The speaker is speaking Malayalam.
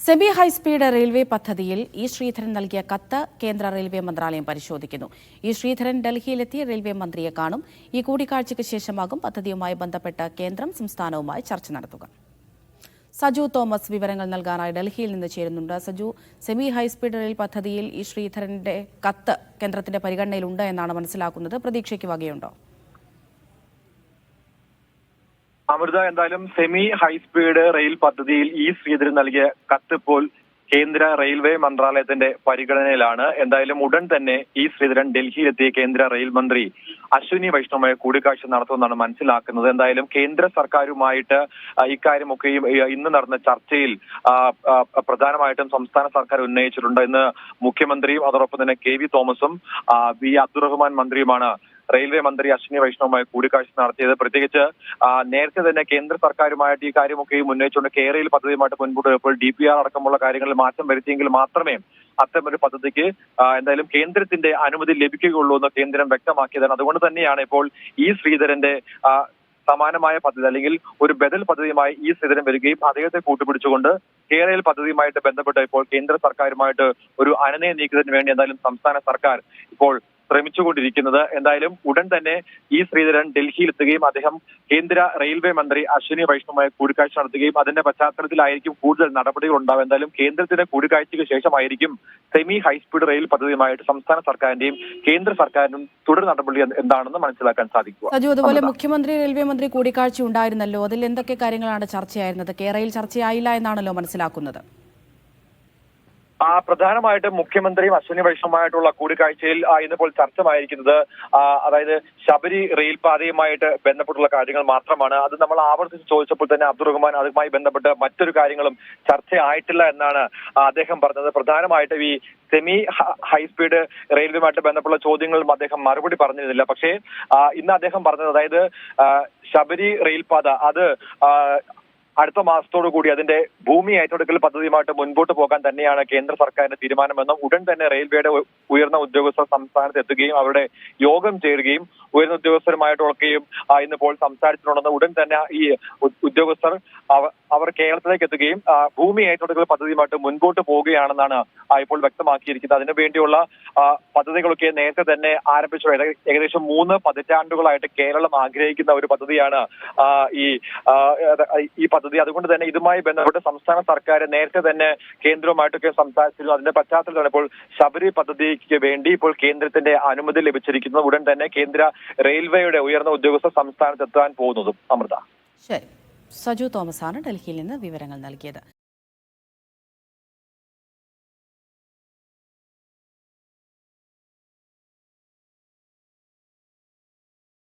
സെമി ഹൈസ്പീഡ് റെയിൽവേ പദ്ധതിയിൽ ഇ ശ്രീധരൻ നൽകിയ കത്ത് കേന്ദ്ര റെയിൽവേ മന്ത്രാലയം പരിശോധിക്കുന്നു. ഇ ശ്രീധരൻ ഡൽഹിയിലെത്തി റെയിൽവേ മന്ത്രിയെ കാണും. ഈ കൂടിക്കാഴ്ചയ്ക്ക് ശേഷമാകും പദ്ധതിയുമായി ബന്ധപ്പെട്ട കേന്ദ്രം സംസ്ഥാനവുമായി ചർച്ച നടത്തുക. സജു തോമസ് വിവരങ്ങൾ നൽകാനായി ഡൽഹിയിൽ നിന്ന് ചേരുന്നുണ്ട്. സജു, സെമി ഹൈസ്പീഡ് റെയിൽ പദ്ധതിയിൽ ഇ ശ്രീധരന്റെ കത്ത് കേന്ദ്രത്തിന്റെ പരിഗണനയിലുണ്ട് എന്നാണ് മനസ്സിലാക്കുന്നത്. പ്രതീക്ഷയ്ക്ക് വകയുണ്ടോ? അമൃത, എന്തായാലും സെമി ഹൈസ്പീഡ് റെയിൽ പദ്ധതിയിൽ ഇ ശ്രീധരൻ നൽകിയ കത്ത് ഇപ്പോൾ കേന്ദ്ര റെയിൽവേ മന്ത്രാലയത്തിന്റെ പരിഗണനയിലാണ്. എന്തായാലും ഉടൻ തന്നെ ഇ ശ്രീധരൻ ഡൽഹിയിലെത്തിയ കേന്ദ്ര റെയിൽ മന്ത്രി അശ്വിനി വൈഷ്ണവുമായി കൂടിക്കാഴ്ച നടത്തുമെന്നാണ് മനസ്സിലാക്കുന്നത്. എന്തായാലും കേന്ദ്ര സർക്കാരുമായിട്ട് ഇക്കാര്യമൊക്കെയും ഇന്ന് നടന്ന ചർച്ചയിൽ പ്രധാനമായിട്ടും സംസ്ഥാന സർക്കാർ ഉന്നയിച്ചിട്ടുണ്ട്. ഇന്ന് മുഖ്യമന്ത്രിയും അതോടൊപ്പം തന്നെ കെ വി തോമസും വി അബ്ദുറഹ്മാൻ മന്ത്രിയുമാണ് റെയിൽവേ മന്ത്രി അശ്വിനി വൈഷ്ണവുമായി കൂടിക്കാഴ്ച നടത്തിയത്. പ്രത്യേകിച്ച് നേരത്തെ തന്നെ കേന്ദ്ര സർക്കാരുമായിട്ട് ഈ കാര്യമൊക്കെയും ഉന്നയിച്ചുകൊണ്ട് കേരയിൽ പദ്ധതിയുമായിട്ട് മുൻപോട്ട് പോയപ്പോൾ DPR അടക്കമുള്ള കാര്യങ്ങളിൽ മാറ്റം വരുത്തിയെങ്കിൽ മാത്രമേ അത്തരമൊരു പദ്ധതിക്ക് എന്തായാലും കേന്ദ്രത്തിന്റെ അനുമതി ലഭിക്കുകയുള്ളൂ എന്ന് കേന്ദ്രം വ്യക്തമാക്കിയതാണ്. അതുകൊണ്ട് തന്നെയാണ് ഇപ്പോൾ ഇ ശ്രീധരന്റെ സമാനമായ പദ്ധതി അല്ലെങ്കിൽ ഒരു ബദൽ പദ്ധതിയുമായി ഇ ശ്രീധരൻ വരികയും അദ്ദേഹത്തെ കൂട്ടുപിടിച്ചുകൊണ്ട് കേരള പദ്ധതിയുമായിട്ട് ബന്ധപ്പെട്ട് ഇപ്പോൾ കേന്ദ്ര സർക്കാരുമായിട്ട് ഒരു അനുനയം നീക്കുന്നതിന് വേണ്ടി എന്തായാലും സംസ്ഥാന സർക്കാർ ഇപ്പോൾ ശ്രമിച്ചുകൊണ്ടിരിക്കുന്നത്. എന്തായാലും ഉടൻ തന്നെ ഇ ശ്രീധരൻ ഡൽഹിയിലെത്തുകയും അദ്ദേഹം കേന്ദ്ര റെയിൽവേ മന്ത്രി അശ്വിനി വൈഷ്ണവുമായി കൂടിക്കാഴ്ച നടത്തുകയും അതിന്റെ പശ്ചാത്തലത്തിലായിരിക്കും കൂടുതൽ നടപടികൾ ഉണ്ടാവുക. എന്തായാലും കേന്ദ്രത്തിന്റെ കൂടിക്കാഴ്ചയ്ക്ക് ശേഷമായിരിക്കും സെമി ഹൈസ്പീഡ് റെയിൽ പദ്ധതിയുമായിട്ട് സംസ്ഥാന സർക്കാരിന്റെയും കേന്ദ്ര സർക്കാരിനും തുടർ നടപടി എന്താണെന്ന് മനസ്സിലാക്കാൻ സാധിക്കുക. സജു, അതുപോലെ മുഖ്യമന്ത്രി റെയിൽവേ മന്ത്രി കൂടിക്കാഴ്ച ഉണ്ടായിരുന്നല്ലോ, അതിൽ എന്തൊക്കെ കാര്യങ്ങളാണ് ചർച്ചയായിരുന്നത്? കേരളയിൽ ചർച്ചയായില്ല എന്നാണല്ലോ മനസ്സിലാക്കുന്നത്. പ്രധാനമായിട്ടും മുഖ്യമന്ത്രിയും അശ്വിനി വൈഷ്ണവുമായിട്ടുള്ള കൂടിക്കാഴ്ചയിൽ ഇന്നിപ്പോൾ ചർച്ചമായിരിക്കുന്നത് അതായത് ശബരി റെയിൽപാതയുമായിട്ട് ബന്ധപ്പെട്ടുള്ള കാര്യങ്ങൾ മാത്രമാണ്. അത് നമ്മൾ ആവർത്തിച്ച് ചോദിച്ചപ്പോൾ തന്നെ അബ്ദുറഹ്മാൻ അതുമായി ബന്ധപ്പെട്ട് മറ്റൊരു കാര്യങ്ങളും ചർച്ചയായിട്ടില്ല എന്നാണ് അദ്ദേഹം പറഞ്ഞത്. പ്രധാനമായിട്ടും ഈ സെമി ഹൈസ്പീഡ് റെയിൽവേയുമായിട്ട് ബന്ധപ്പെട്ടുള്ള ചോദ്യങ്ങളും അദ്ദേഹം മറുപടി പറഞ്ഞിരുന്നില്ല. പക്ഷേ ഇന്ന് അദ്ദേഹം പറഞ്ഞത് അതായത് ശബരി റെയിൽപാത അത് അടുത്ത മാസത്തോടു കൂടി അതിന്റെ ഭൂമി ഏറ്റെടുക്കൽ പദ്ധതിയുമായിട്ട് മുൻപോട്ട് പോകാൻ തന്നെയാണ് കേന്ദ്ര സർക്കാരിന്റെ തീരുമാനമെന്നും ഉടൻ തന്നെ റെയിൽവേയുടെ ഉയർന്ന ഉദ്യോഗസ്ഥർ സംസ്ഥാനത്ത് എത്തുകയും അവരുടെ യോഗം ചേരുകയും ഉയർന്ന ഉദ്യോഗസ്ഥരുമായിട്ടൊക്കെയും ഇന്നിപ്പോൾ സംസാരിച്ചിട്ടുണ്ടെന്ന് ഉടൻ തന്നെ ഈ ഉദ്യോഗസ്ഥർ അവർ കേരളത്തിലേക്ക് എത്തുകയും ഭൂമി ഏറ്റെടുക്കൽ പദ്ധതിയുമായിട്ട് മുൻപോട്ട് പോവുകയാണെന്നാണ് ഇപ്പോൾ വ്യക്തമാക്കിയിരിക്കുന്നത്. അതിനുവേണ്ടിയുള്ള പദ്ധതികളൊക്കെ നേരത്തെ തന്നെ ആരംഭിച്ചു. ഏകദേശം 3 പതിറ്റാണ്ടുകളായിട്ട് കേരളം ആഗ്രഹിക്കുന്ന ഒരു പദ്ധതിയാണ് ഈ പദ്ധതി. അതുകൊണ്ട് തന്നെ ഇതുമായി ബന്ധപ്പെട്ട് സംസ്ഥാന സർക്കാർ നേരത്തെ തന്നെ കേന്ദ്രവുമായിട്ടൊക്കെ സംസാരിച്ചിരുന്നു. അതിന്റെ പശ്ചാത്തലത്തിലാണ് ഇപ്പോൾ ശബരി പദ്ധതിക്ക് വേണ്ടി ഇപ്പോൾ കേന്ദ്രത്തിന്റെ അനുമതി ലഭിച്ചിരിക്കുന്നത്. ഉടൻ തന്നെ കേന്ദ്ര റെയിൽവേയുടെ ഉയർന്ന ഉദ്യോഗസ്ഥർ സംസ്ഥാനത്ത് എത്താൻ പോകുന്നതും. അമൃത. ശരി, സജു തോമസ് ആണ് ഡൽഹിയിൽ നിന്ന് വിവരങ്ങൾ നൽകിയത്.